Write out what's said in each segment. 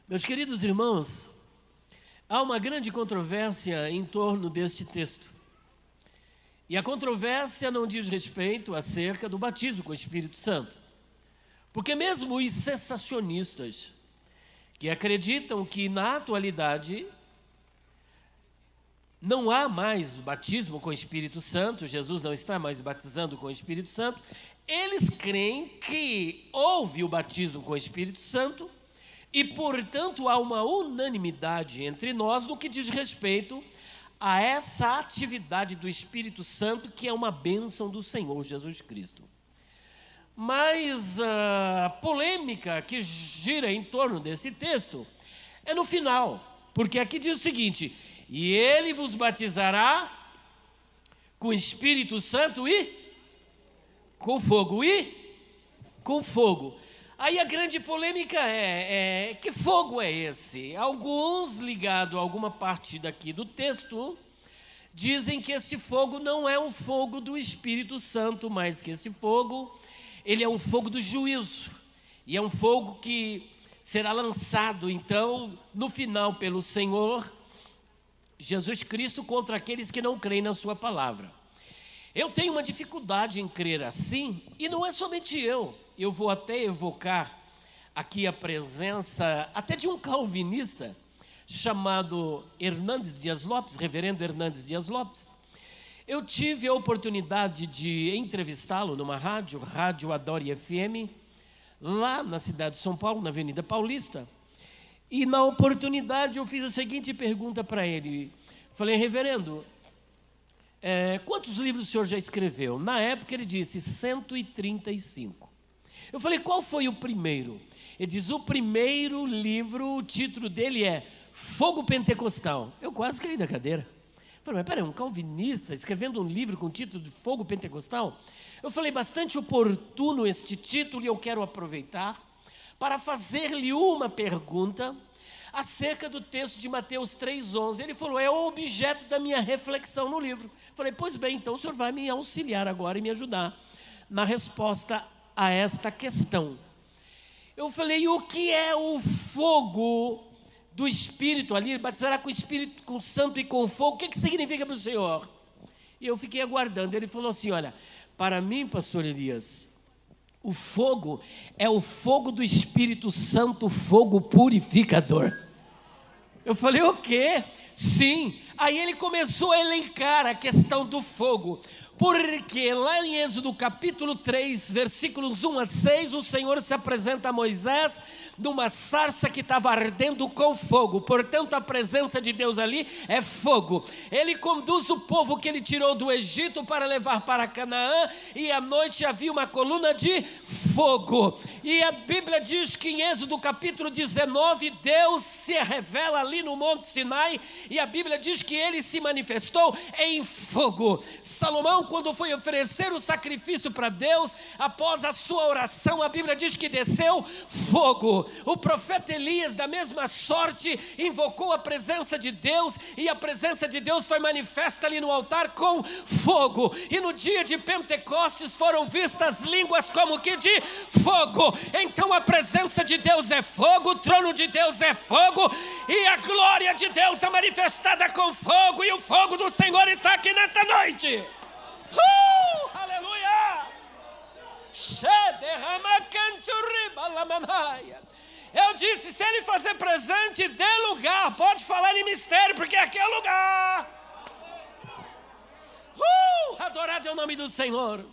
Meus queridos irmãos, há uma grande controvérsia em torno deste texto. E a controvérsia não diz respeito acerca do batismo com o Espírito Santo. Porque mesmo os cessacionistas, que acreditam que na atualidade não há mais o batismo com o Espírito Santo, Jesus não está mais batizando com o Espírito Santo, eles creem que houve o batismo com o Espírito Santo e, portanto, há uma unanimidade entre nós no que diz respeito a essa atividade do Espírito Santo, que é uma bênção do Senhor Jesus Cristo. Mas a polêmica que gira em torno desse texto é no final, porque aqui diz o seguinte: e ele vos batizará com o Espírito Santo e com fogo, Aí a grande polêmica é que fogo é esse? Alguns, ligados a alguma parte daqui do texto, dizem que esse fogo não é um fogo do Espírito Santo, mas que esse fogo, ele é um fogo do juízo, e é um fogo que será lançado, então, no final, pelo Senhor Jesus Cristo contra aqueles que não creem na sua palavra. Eu tenho uma dificuldade em crer assim, e não é somente eu vou até evocar aqui a presença até de um calvinista chamado Hernandes Dias Lopes, reverendo Hernandes Dias Lopes. Eu tive a oportunidade de entrevistá-lo numa rádio Adore FM, lá na cidade de São Paulo, na Avenida Paulista. E na oportunidade eu fiz a seguinte pergunta para ele. Falei: reverendo, quantos livros o senhor já escreveu? Na época ele disse 135. Eu falei: qual foi o primeiro? Ele diz: o primeiro livro, o título dele é Fogo Pentecostal. Eu quase caí da cadeira. Eu falei: mas peraí, um calvinista escrevendo um livro com o título de Fogo Pentecostal? Eu falei: bastante oportuno este título, e eu quero aproveitar para fazer-lhe uma pergunta acerca do texto de Mateus 3,11. Ele falou: é o objeto da minha reflexão no livro. Eu falei: pois bem, então o senhor vai me auxiliar agora e me ajudar na resposta a esta questão. Eu falei: o que é o fogo do Espírito ali? Ele batizará com o Espírito, com o Santo e com fogo. O que significa para o Senhor? E eu fiquei aguardando. Ele falou assim: olha, para mim, pastor Elias, o fogo é o fogo do Espírito Santo, fogo purificador. Eu falei: o quê? Sim. Aí ele começou a elencar a questão do fogo, porque lá em Êxodo capítulo 3, versículos 1 a 6, o Senhor se apresenta a Moisés numa sarça que estava ardendo com fogo. Portanto, a presença de Deus ali é fogo. Ele conduz o povo que ele tirou do Egito para levar para Canaã, e à noite havia uma coluna de fogo. E a Bíblia diz que em Êxodo capítulo 19, Deus se revela ali no Monte Sinai, e a Bíblia diz que ele se manifestou em fogo. Salomão, quando foi oferecer o sacrifício para Deus, após a sua oração, a Bíblia diz que desceu fogo. O profeta Elias, da mesma sorte, invocou a presença de Deus, e a presença de Deus foi manifesta ali no altar com fogo. E no dia de Pentecostes foram vistas línguas como que de fogo. Então a presença de Deus é fogo, o trono de Deus é fogo, e a glória de Deus é manifestada com fogo, e o fogo do Senhor está aqui nesta noite. Aleluia! Eu disse: se ele fazer presente, dê lugar, pode falar em mistério, porque aqui é lugar. Adorado é o nome do Senhor.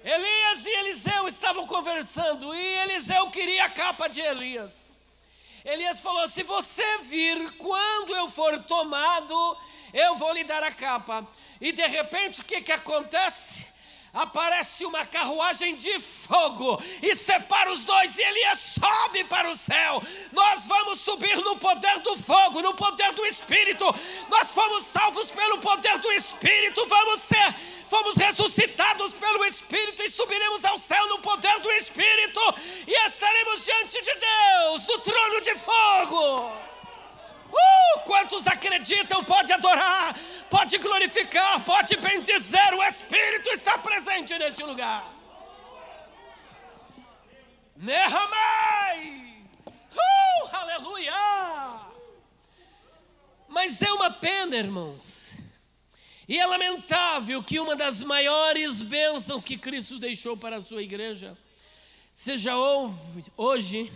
Elias e Eliseu estavam conversando, e Eliseu queria a capa de Elias. Elias falou: se você vir quando eu for tomado, eu vou lhe dar a capa. E de repente, o que acontece? Aparece uma carruagem de fogo e separa os dois, e Elias sobe para o céu. Nós vamos subir no poder do fogo, no poder do Espírito. Nós fomos salvos pelo poder do Espírito, fomos ressuscitados pelo Espírito, e subiremos ao céu no poder do Espírito, e estaremos diante de Deus, do trono de fogo. Quantos acreditam? Pode adorar, pode glorificar, pode bendizer. O Espírito está presente neste lugar. Nehemai, aleluia. uma pena, irmãos. E é lamentável que uma das maiores bênçãos que Cristo deixou para a sua igreja seja hoje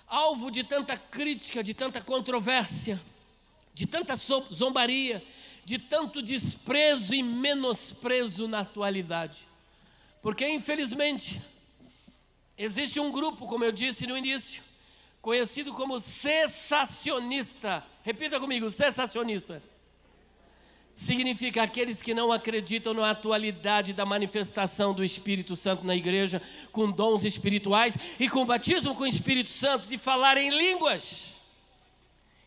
alvo de tanta crítica, de tanta controvérsia, de tanta zombaria, de tanto desprezo e menosprezo na atualidade. Porque, infelizmente, existe um grupo, como eu disse no início, conhecido como cessacionista. Repita comigo, cessacionista. Significa aqueles que não acreditam na atualidade da manifestação do Espírito Santo na igreja, com dons espirituais e com batismo com o Espírito Santo, de falar em línguas.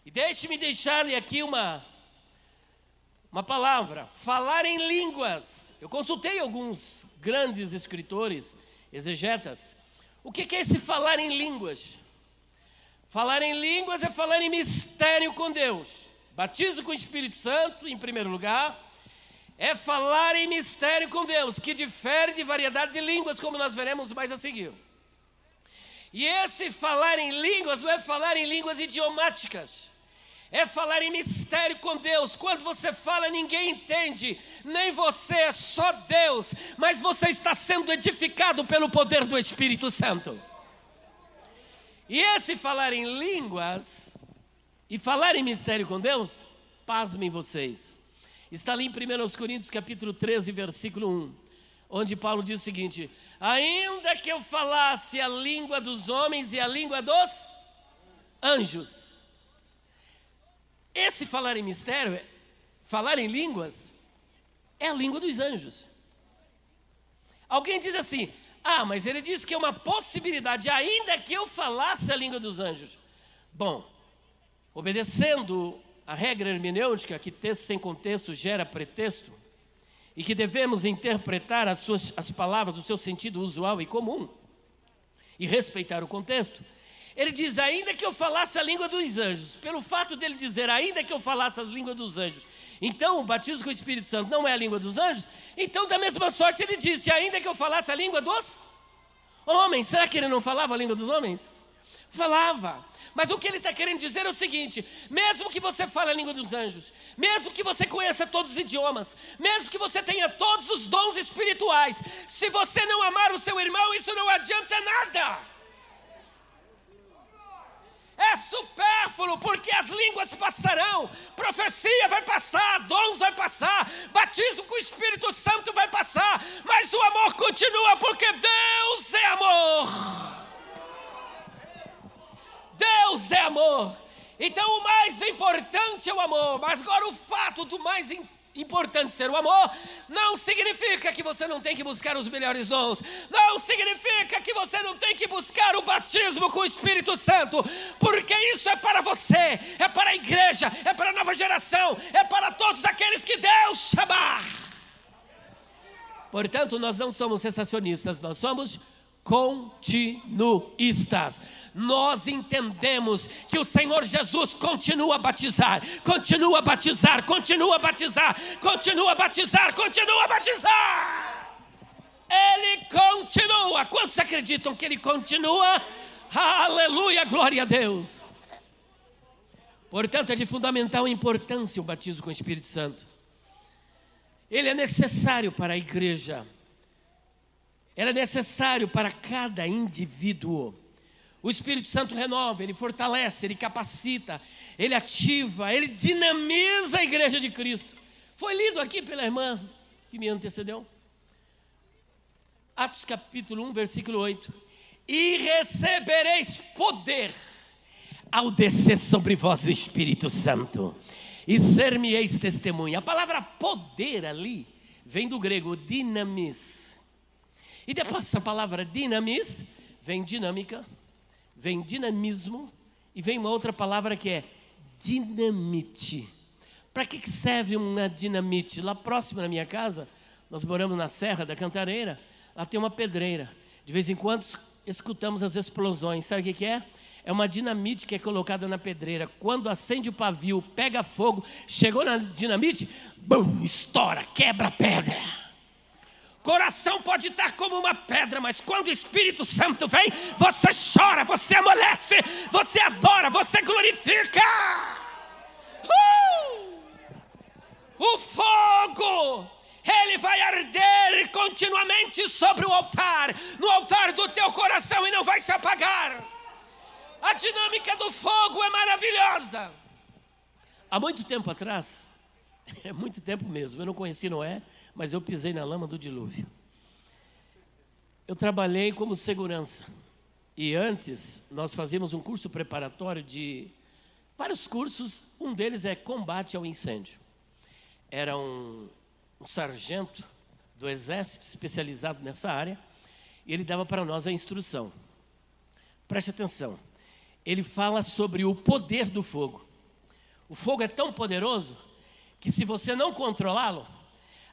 E deixe-me deixar-lhe aqui uma palavra, falar em línguas. Eu consultei alguns grandes escritores, exegetas. O que é esse falar em línguas? Falar em línguas é falar em mistério com Deus. Batismo com o Espírito Santo, em primeiro lugar, é falar em mistério com Deus, que difere de variedade de línguas, como nós veremos mais a seguir. E esse falar em línguas não é falar em línguas idiomáticas, é falar em mistério com Deus. Quando você fala, ninguém entende, nem você, só Deus, mas você está sendo edificado pelo poder do Espírito Santo. E esse falar em línguas e falar em mistério com Deus, pasmem vocês, está ali em 1 Coríntios capítulo 13, versículo 1, onde Paulo diz o seguinte: ainda que eu falasse a língua dos homens e a língua dos anjos. Esse falar em mistério, falar em línguas, é a língua dos anjos. Alguém diz assim: mas ele disse que é uma possibilidade, ainda que eu falasse a língua dos anjos. Bom, obedecendo a regra hermenêutica, que texto sem contexto gera pretexto, e que devemos interpretar as palavras no seu sentido usual e comum, e respeitar o contexto, ele diz: ainda que eu falasse a língua dos anjos. Pelo fato dele dizer, ainda que eu falasse a língua dos anjos, então o batismo com o Espírito Santo não é a língua dos anjos. Então, da mesma sorte, ele disse, ainda que eu falasse a língua dos homens. Será que ele não falava a língua dos homens? Falava. Mas o que ele está querendo dizer é o seguinte: mesmo que você fale a língua dos anjos, mesmo que você conheça todos os idiomas, mesmo que você tenha todos os dons espirituais, se você não amar o seu irmão, isso não adianta nada. É supérfluo, porque as línguas passarão, profecia vai passar, dons vai passar, batismo com o Espírito Santo vai passar, mas o amor continua, porque Deus é amor. Deus é amor. Então o mais importante é o amor. Mas agora o fato do mais importante ser o amor não significa que você não tem que buscar os melhores dons. Não significa que você não tem que buscar o batismo com o Espírito Santo, porque isso é para você, é para a igreja, é para a nova geração, é para todos aqueles que Deus chamar. Portanto, nós não somos sensacionistas, nós somos continuistas. Nós entendemos que o Senhor Jesus continua a batizar, continua a batizar, continua a batizar, continua a batizar, continua a batizar. Ele continua. Quantos acreditam que Ele continua? Aleluia, glória a Deus. Portanto, é de fundamental importância o batismo com o Espírito Santo. Ele é necessário para a igreja. Ele é necessário para cada indivíduo. O Espírito Santo renova, Ele fortalece, Ele capacita, Ele ativa, Ele dinamiza a igreja de Cristo. Foi lido aqui pela irmã que me antecedeu. Atos capítulo 1, versículo 8. E recebereis poder ao descer sobre vós o Espírito Santo, e ser-me-eis testemunha. A palavra poder ali vem do grego dinamis. E depois dessa palavra dinamis, vem dinâmica, vem dinamismo, e vem uma outra palavra que é dinamite. Para que serve uma dinamite? Lá próximo da minha casa, nós moramos na Serra da Cantareira, lá tem uma pedreira. De vez em quando escutamos as explosões. Sabe o que é? É uma dinamite que é colocada na pedreira. Quando acende o pavio, pega fogo, chegou na dinamite, bum, estoura, quebra a pedra. Coração pode estar como uma pedra, mas quando o Espírito Santo vem, você chora, você amolece, você adora, você glorifica. o fogo, ele vai arder continuamente sobre o altar, no altar do teu coração, e não vai se apagar. A dinâmica do fogo é maravilhosa. Há muito tempo atrás, é muito tempo mesmo, eu não conheci Noé, mas eu pisei na lama do dilúvio. Eu trabalhei como segurança. E antes, nós fazíamos um curso preparatório de vários cursos. Um deles é combate ao incêndio. Era um sargento do exército especializado nessa área. E ele dava para nós a instrução. Preste atenção. Ele fala sobre o poder do fogo. O fogo é tão poderoso que se você não controlá-lo,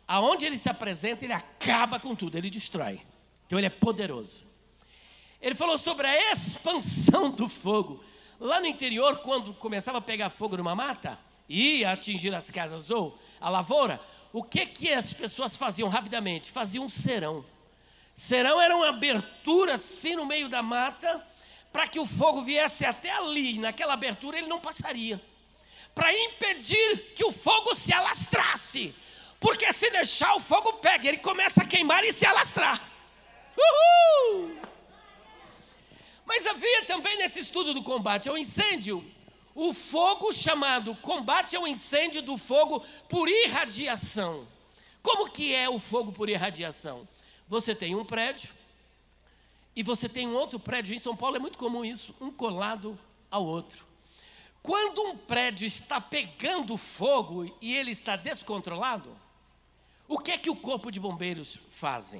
aonde ele se apresenta, ele acaba com tudo, ele destrói. Então ele é poderoso. Ele falou sobre a expansão do fogo. Lá no interior, quando começava a pegar fogo numa mata, e ia atingir as casas ou a lavoura, o que as pessoas faziam rapidamente? Faziam um serão. Serão era uma abertura assim no meio da mata, para que o fogo viesse até ali, naquela abertura ele não passaria. Para impedir que o fogo se alastrasse. Porque se deixar, o fogo pega, ele começa a queimar e se alastrar. Uhul! Mas havia também nesse estudo do combate ao incêndio, o fogo chamado combate ao incêndio do fogo por irradiação. Como que é o fogo por irradiação? Você tem um prédio e você tem um outro prédio. Em São Paulo é muito comum isso, um colado ao outro. Quando um prédio está pegando fogo e ele está descontrolado, o que é que o corpo de bombeiros faz?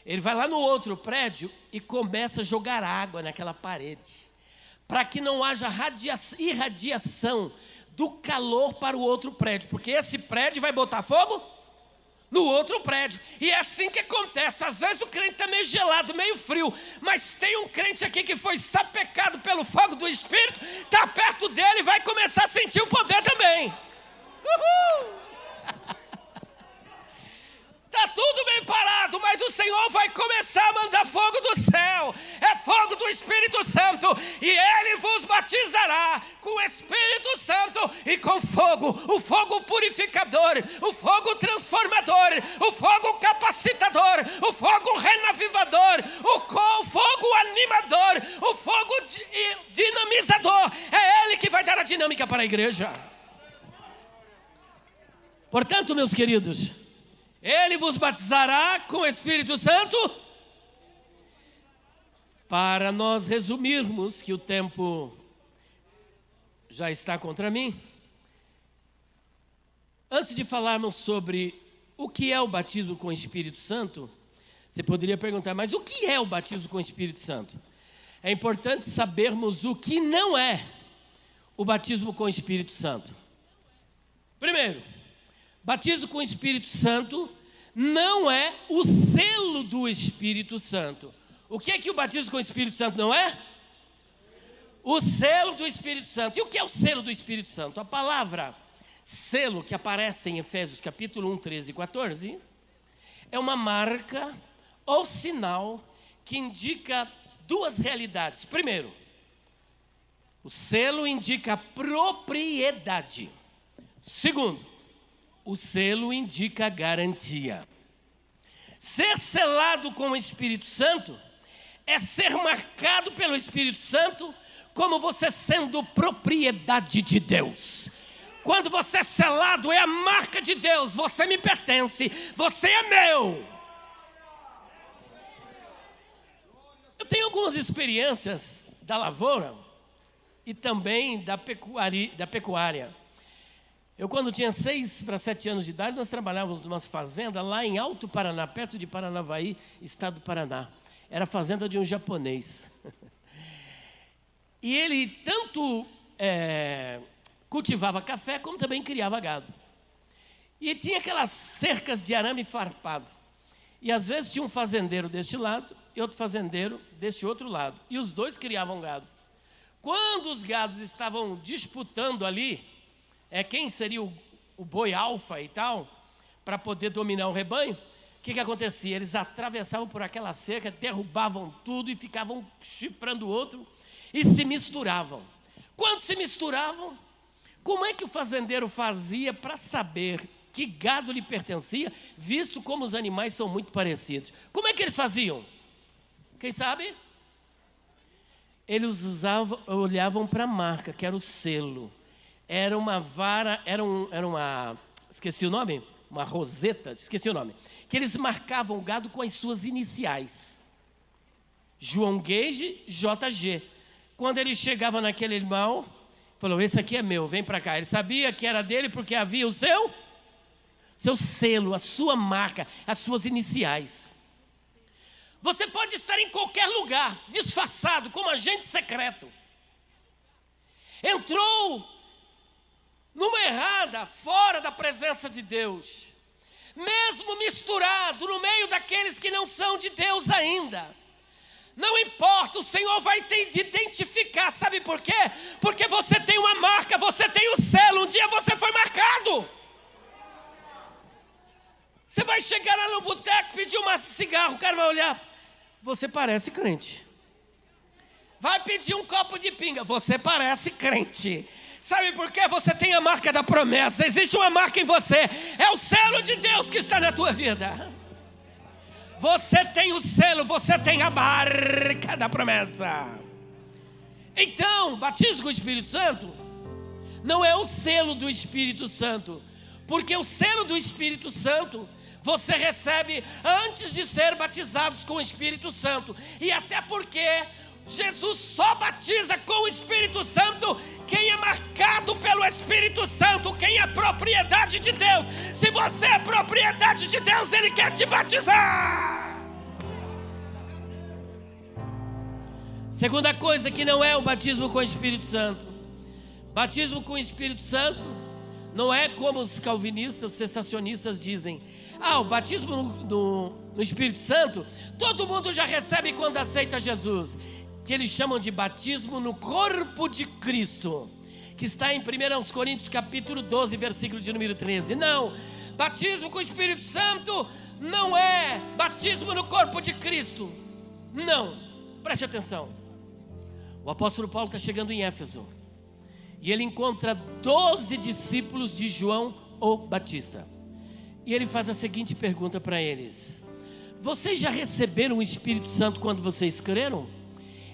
Ele vai lá no outro prédio e começa a jogar água naquela parede, para que não haja irradiação do calor para o outro prédio, porque esse prédio vai botar fogo no outro prédio. E é assim que acontece. Às vezes o crente está meio gelado, meio frio, mas tem um crente aqui que foi sapecado pelo fogo do Espírito, está perto dele e vai começar a sentir o poder também. Uhul! Está tudo bem parado, mas o Senhor vai começar a mandar fogo do céu. É fogo do Espírito Santo. E Ele vos batizará com o Espírito Santo e com fogo. O fogo purificador, o fogo transformador, o fogo capacitador, o fogo renavivador, o fogo animador, o fogo dinamizador. É Ele que vai dar a dinâmica para a igreja. Portanto, meus queridos, Ele vos batizará com o Espírito Santo. Para nós resumirmos, que o tempo já está contra mim, antes de falarmos sobre o que é o batismo com o Espírito Santo, você poderia perguntar, mas o que é o batismo com o Espírito Santo? É importante sabermos o que não é o batismo com o Espírito Santo. Primeiro, batismo com o Espírito Santo não é o selo do Espírito Santo. O que é que o batismo com o Espírito Santo não é? O selo do Espírito Santo. E o que é o selo do Espírito Santo? A palavra selo, que aparece em Efésios capítulo 1, 13 e 14, é uma marca ou sinal que indica duas realidades. Primeiro, o selo indica propriedade. Segundo, o selo indica garantia. Ser selado com o Espírito Santo é ser marcado pelo Espírito Santo como você sendo propriedade de Deus. Quando você é selado, é a marca de Deus. Você me pertence, você é meu. Eu tenho algumas experiências da lavoura e também da pecuária. Eu, quando tinha 6 para 7 anos de idade, nós trabalhávamos numa fazenda lá em Alto Paraná, perto de Paranavaí, estado do Paraná. Era a fazenda de um japonês. E ele tanto cultivava café, como também criava gado. E tinha aquelas cercas de arame farpado. E às vezes tinha um fazendeiro deste lado e outro fazendeiro deste outro lado. E os dois criavam gado. Quando os gados estavam disputando ali, quem seria o boi alfa e tal, para poder dominar o rebanho, o que acontecia? Eles atravessavam por aquela cerca, derrubavam tudo e ficavam chifrando o outro e se misturavam. Quando se misturavam, Como é que o fazendeiro fazia para saber que gado lhe pertencia, visto como os animais são muito parecidos? Como é que eles faziam? Quem sabe? Eles olhavam para a marca, que era o selo. Era uma vara, era uma, esqueci o nome? Uma roseta, esqueci o nome. Que eles marcavam o gado com as suas iniciais. João Gage, JG. Quando ele chegava naquele animal, falou, esse aqui é meu, vem para cá. Ele sabia que era dele porque havia o seu selo, a sua marca, as suas iniciais. Você pode estar em qualquer lugar, disfarçado, como agente secreto. Entrou numa errada, fora da presença de Deus. Mesmo misturado no meio daqueles que não são de Deus ainda. Não importa, o Senhor vai te identificar, sabe por quê? Porque você tem uma marca, você tem o selo, um dia você foi marcado. Você vai chegar lá no boteco, pedir um cigarro, o cara vai olhar, você parece crente. Vai pedir um copo de pinga, você parece crente. Sabe por quê? Você tem a marca da promessa, existe uma marca em você, é o selo de Deus que está na tua vida. Você tem o selo, você tem a marca da promessa. Então, batismo com o Espírito Santo não é o selo do Espírito Santo, porque o selo do Espírito Santo você recebe antes de ser batizados com o Espírito Santo. E até porque Jesus só batiza com o Espírito Santo quem é marcado pelo Espírito Santo, quem é propriedade de Deus. Se você é propriedade de Deus, Ele quer te batizar. Segunda coisa que não é o batismo com o Espírito Santo. Batismo com o Espírito Santo não é como os calvinistas, os sensacionistas dizem. O batismo no Espírito Santo, todo mundo já recebe quando aceita Jesus, que eles chamam de batismo no corpo de Cristo, que está em 1 Coríntios capítulo 12, versículo de número 13. Não, batismo com o Espírito Santo não é batismo no corpo de Cristo. Não, preste atenção. O apóstolo Paulo está chegando em Éfeso, e ele encontra 12 discípulos de João o Batista. E ele faz a seguinte pergunta para eles: vocês já receberam o Espírito Santo quando vocês creram?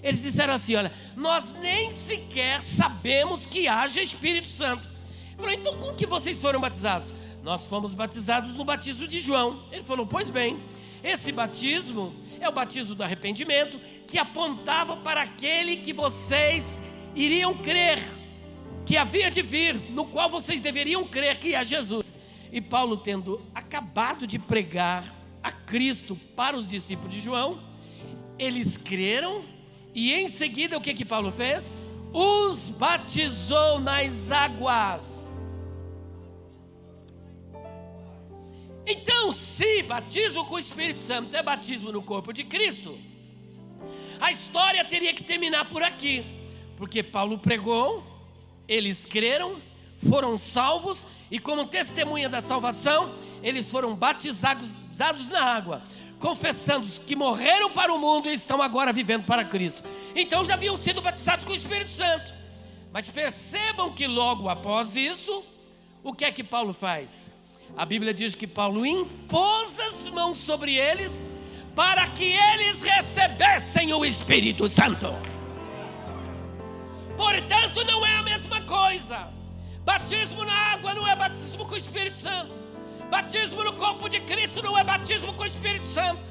Eles disseram assim, olha, nós nem sequer sabemos que haja Espírito Santo. Ele falou, então como que vocês foram batizados? Nós fomos batizados no batismo de João. Ele falou, pois bem, esse batismo é o batismo do arrependimento, que apontava para aquele que vocês iriam crer, que havia de vir, no qual vocês deveriam crer, que é Jesus. E Paulo, tendo acabado de pregar a Cristo para os discípulos de João, eles creram, e em seguida o que Paulo fez? Os batizou nas águas. Então, se batismo com o Espírito Santo é batismo no corpo de Cristo, a história teria que terminar por aqui, porque Paulo pregou, eles creram, foram salvos, e como testemunha da salvação, eles foram batizados na água, confessando que morreram para o mundo e estão agora vivendo para Cristo. Então já haviam sido batizados com o Espírito Santo. Mas percebam que logo após isso, o que é que Paulo faz? A Bíblia diz que Paulo impôs as mãos sobre eles, para que eles recebessem o Espírito Santo. Portanto, não é a mesma coisa. Batismo na água não é batismo com o Espírito Santo. Batismo no corpo de Cristo não é batismo com o Espírito Santo.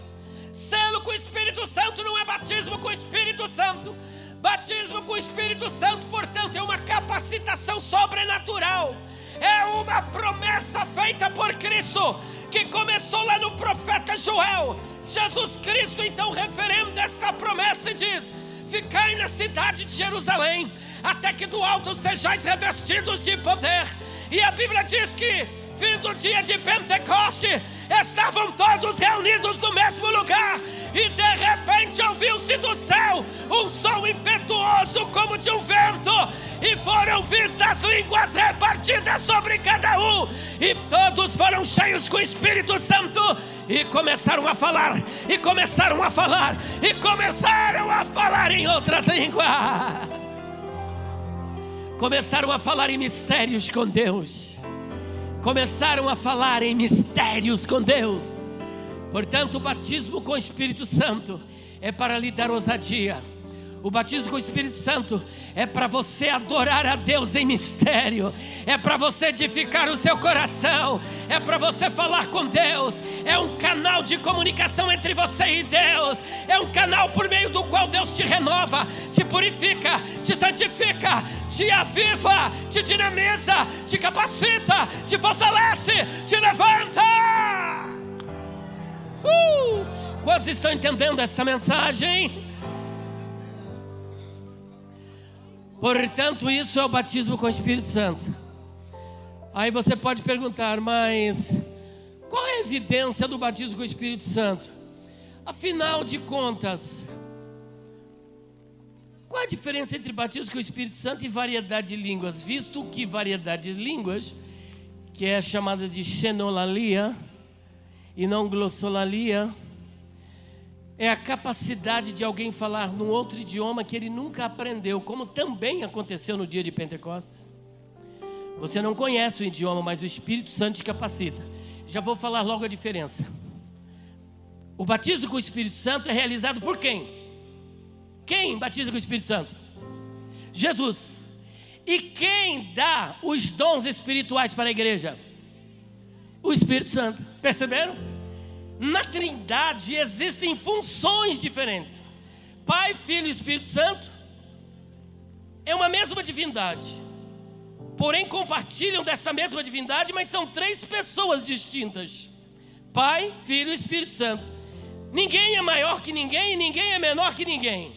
Selo com o Espírito Santo não é batismo com o Espírito Santo. Batismo com o Espírito Santo, portanto, é uma capacitação sobrenatural. É uma promessa feita por Cristo, que começou lá no profeta Joel. Jesus Cristo, então, referendo esta promessa, e diz: ficai na cidade de Jerusalém, até que do alto sejais revestidos de poder. E a Bíblia diz que, vindo o dia de Pentecoste, estavam todos reunidos no mesmo lugar, e de repente ouviu-se do céu um som impetuoso como de um vento, e foram vistas línguas repartidas sobre cada um, e todos foram cheios com o Espírito Santo, e começaram a falar, e começaram a falar, e começaram a falar em outras línguas. começaram a falar em mistérios com Deus. Começaram a falar em mistérios com Deus. Portanto, o batismo com o Espírito Santo é para lhe dar ousadia. O batismo com o Espírito Santo é para você adorar a Deus em mistério. É para você edificar o seu coração. É para você falar com Deus. É um canal de comunicação entre você e Deus. É um canal por meio do qual Deus te renova, te purifica, te santifica, te aviva, te dinamiza, te capacita, te fortalece, te levanta. Quantos estão entendendo esta mensagem? Portanto, isso é o batismo com o Espírito Santo. Aí você pode perguntar, mas qual é a evidência do batismo com o Espírito Santo? Afinal de contas, qual a diferença entre batismo com o Espírito Santo e variedade de línguas? Visto que variedade de línguas, que é chamada de xenolalia e não glossolalia, é a capacidade de alguém falar num outro idioma que ele nunca aprendeu, como também aconteceu no dia de Pentecostes. Você não conhece o idioma, mas o Espírito Santo te capacita. Já vou falar logo a diferença. O batismo com o Espírito Santo é realizado por quem? Quem batiza com o Espírito Santo? Jesus. E quem dá os dons espirituais para a igreja? O Espírito Santo. Perceberam? Na Trindade existem funções diferentes. Pai, Filho e Espírito Santo é uma mesma divindade, porém compartilham desta mesma divindade, mas são três pessoas distintas: Pai, Filho e Espírito Santo. Ninguém é maior que ninguém e ninguém é menor que ninguém.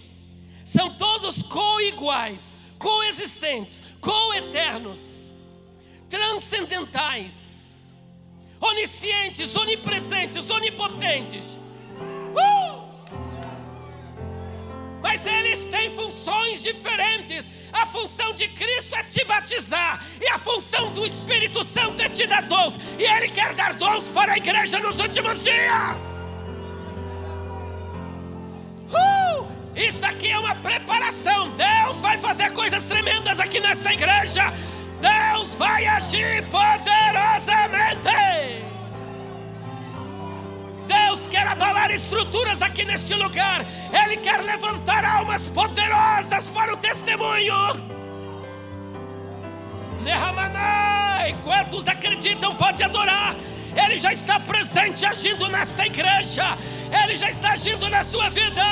São todos co-iguais, coexistentes, co-eternos, transcendentais, oniscientes, onipresentes, onipotentes. Mas eles têm funções diferentes. A função de Cristo é te batizar, e a função do Espírito Santo é te dar dons. E Ele quer dar dons para a igreja nos últimos dias. Isso aqui é uma preparação. Deus vai fazer coisas tremendas aqui nesta igreja. Deus vai agir poderosamente. Deus quer abalar estruturas aqui neste lugar. Ele quer levantar almas poderosas para o testemunho. Nehamanai, quantos acreditam, pode adorar. Ele já está presente, agindo nesta igreja. Ele já está agindo na sua vida.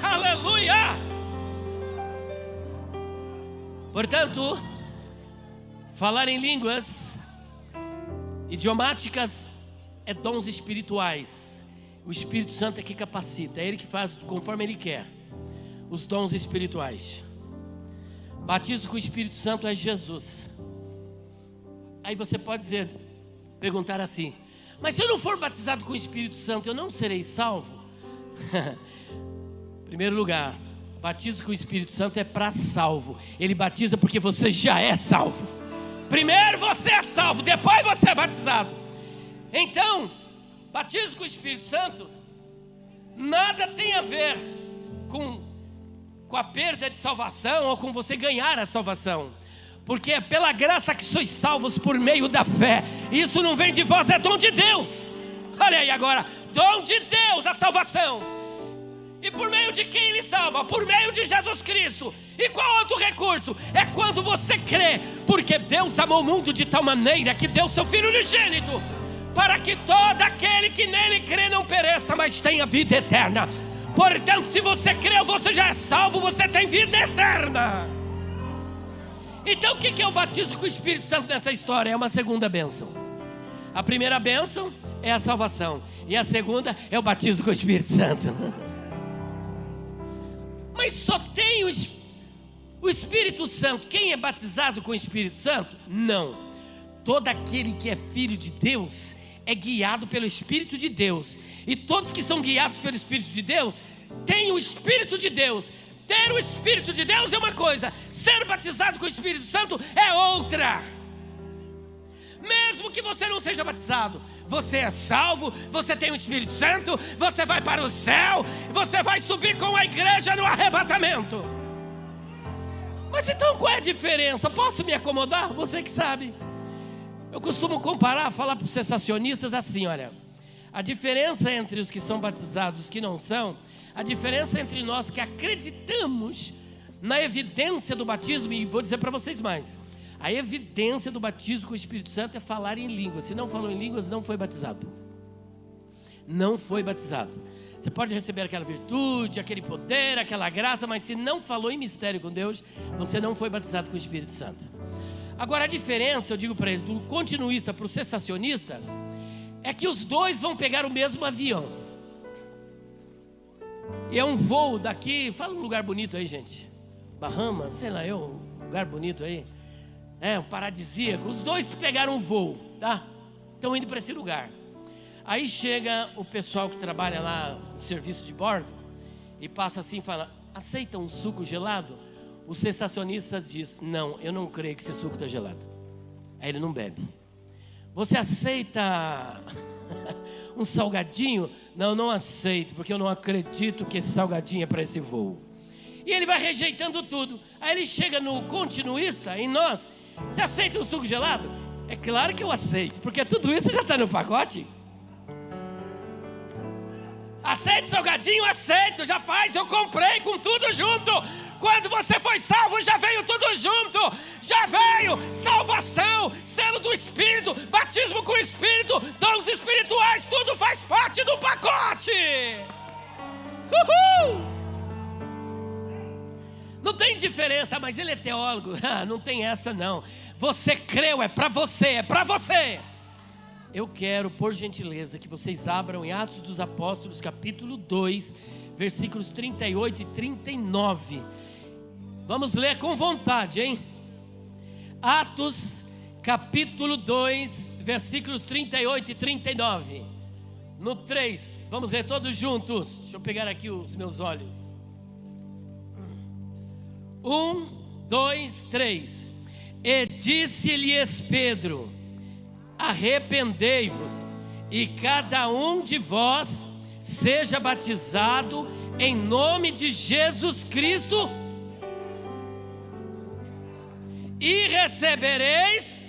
Aleluia! Portanto, falar em línguas idiomáticas é dons espirituais. O Espírito Santo é que capacita, é Ele que faz conforme Ele quer. Os dons espirituais. Batismo com o Espírito Santo é Jesus. Aí você pode perguntar assim: mas se eu não for batizado com o Espírito Santo, eu não serei salvo? Em primeiro lugar, batismo com o Espírito Santo é para salvo. Ele batiza porque você já é salvo. Primeiro você é salvo, depois você é batizado. Então, batismo com o Espírito Santo nada tem a ver com a perda de salvação ou com você ganhar a salvação. Porque é pela graça que sois salvos por meio da fé. Isso não vem de vós, é dom de Deus. Olha aí agora, dom de Deus, a salvação. E por meio de quem Ele salva? Por meio de Jesus Cristo. E qual outro recurso? É quando você crê. Porque Deus amou o mundo de tal maneira que deu seu Filho unigênito, para que todo aquele que nele crê não pereça, mas tenha vida eterna. Portanto, se você creu, você já é salvo, você tem vida eterna. Então o que é o batismo com o Espírito Santo nessa história? É uma segunda bênção. A primeira bênção é a salvação, e a segunda é o batismo com o Espírito Santo. Mas só tem o Espírito Santo. Quem é batizado com o Espírito Santo? Não. Todo aquele que é filho de Deus é guiado pelo Espírito de Deus. E todos que são guiados pelo Espírito de Deus têm o Espírito de Deus. Ter o Espírito de Deus é uma coisa, ser batizado com o Espírito Santo é outra. Mesmo que você não seja batizado, você é salvo, você tem o Espírito Santo, você vai para o céu, você vai subir com a igreja no arrebatamento. Mas então qual é a diferença? Posso me acomodar? Você que sabe. Eu costumo comparar, falar para os cessacionistas assim, olha, a diferença entre os que são batizados e os que não são, a diferença entre nós que acreditamos na evidência do batismo, e vou dizer para vocês mais, a evidência do batismo com o Espírito Santo é falar em línguas. Se não falou em línguas, não foi batizado. Não foi batizado. Você pode receber aquela virtude, aquele poder, aquela graça, mas se não falou em mistério com Deus, você não foi batizado com o Espírito Santo. Agora a diferença, eu digo para eles, do continuista para o cessacionista, é que os dois vão pegar o mesmo avião. E é um voo daqui, fala um lugar bonito aí, gente. Bahamas, sei lá, um lugar bonito aí. Um paradisíaco. Os dois pegaram um voo, tá? Estão indo para esse lugar. Aí chega o pessoal que trabalha lá no serviço de bordo e passa assim e fala: aceita um suco gelado? O cessacionista diz: não, eu não creio que esse suco está gelado. Aí ele não bebe. Você aceita um salgadinho? Não, não aceito, porque eu não acredito que esse salgadinho é para esse voo. E ele vai rejeitando tudo. Aí ele chega no continuista, em nós: você aceita um suco gelado? É claro que eu aceito, porque tudo isso já está no pacote. Aceita salgadinho? Aceito, já faz, eu comprei com tudo junto. Quando você foi salvo, já veio tudo junto. Já veio salvação, selo do Espírito, batismo com o Espírito, dons espirituais, tudo faz parte do pacote. Uhul! Não tem diferença, mas ele é teólogo. Não tem essa não. Você creu, é para você, é para você. Eu quero, por gentileza, que vocês abram em Atos dos Apóstolos, capítulo 2, versículos 38 e 39. Vamos ler com vontade, hein? Atos, capítulo 2, versículos 38 e 39. No 3, vamos ler todos juntos. Deixa eu pegar aqui os meus olhos. 1, 2, 3. E disse-lhes Pedro: arrependei-vos, e cada um de vós seja batizado em nome de Jesus Cristo, e recebereis.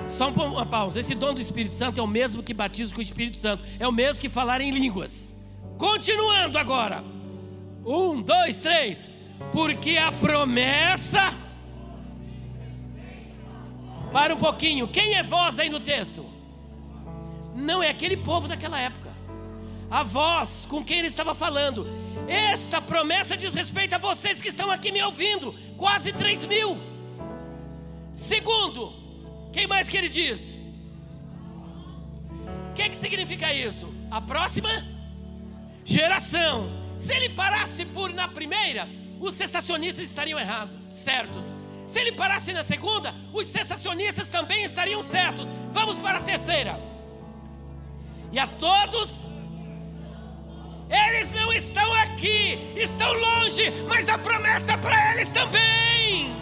Só uma pausa. Esse dom do Espírito Santo é o mesmo que batismo com o Espírito Santo, é o mesmo que falar em línguas. Continuando agora. 1, 2, 3. Porque a promessa. Para um pouquinho. Quem é vós aí no texto? Não, é aquele povo daquela época. A voz com quem ele estava falando. Esta promessa diz respeito a vocês que estão aqui me ouvindo. Quase 3.000. Segundo, quem mais que ele diz? O que significa isso? A próxima geração. Se ele parasse por na primeira, os cessacionistas estariam errados, certos. Se ele parasse na segunda, os cessacionistas também estariam certos. Vamos para a terceira. E a todos, eles não estão aqui, estão longe, mas a promessa é para eles também.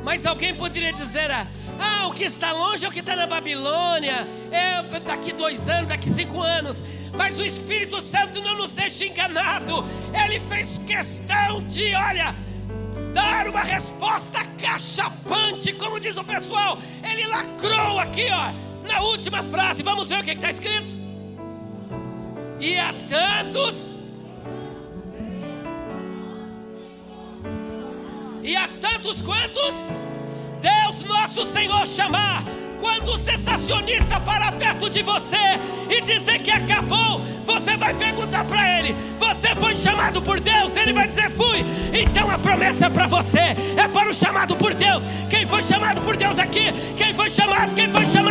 Mas alguém poderia dizer: o que está longe é o que está na Babilônia, é daqui 2 anos, daqui 5 anos. Mas o Espírito Santo não nos deixa enganado. Ele fez questão de, dar uma resposta cachapante, como diz o pessoal. Ele lacrou aqui, na última frase. Vamos ver o que está escrito. E a tantos quantos Deus nosso Senhor chamar. Quando o cessacionista parar perto de você e dizer que acabou, você vai perguntar para ele: você foi chamado por Deus? Ele vai dizer: fui. Então a promessa é para você, é para o chamado por Deus. Quem foi chamado por Deus aqui? Quem foi chamado? Quem foi chamado?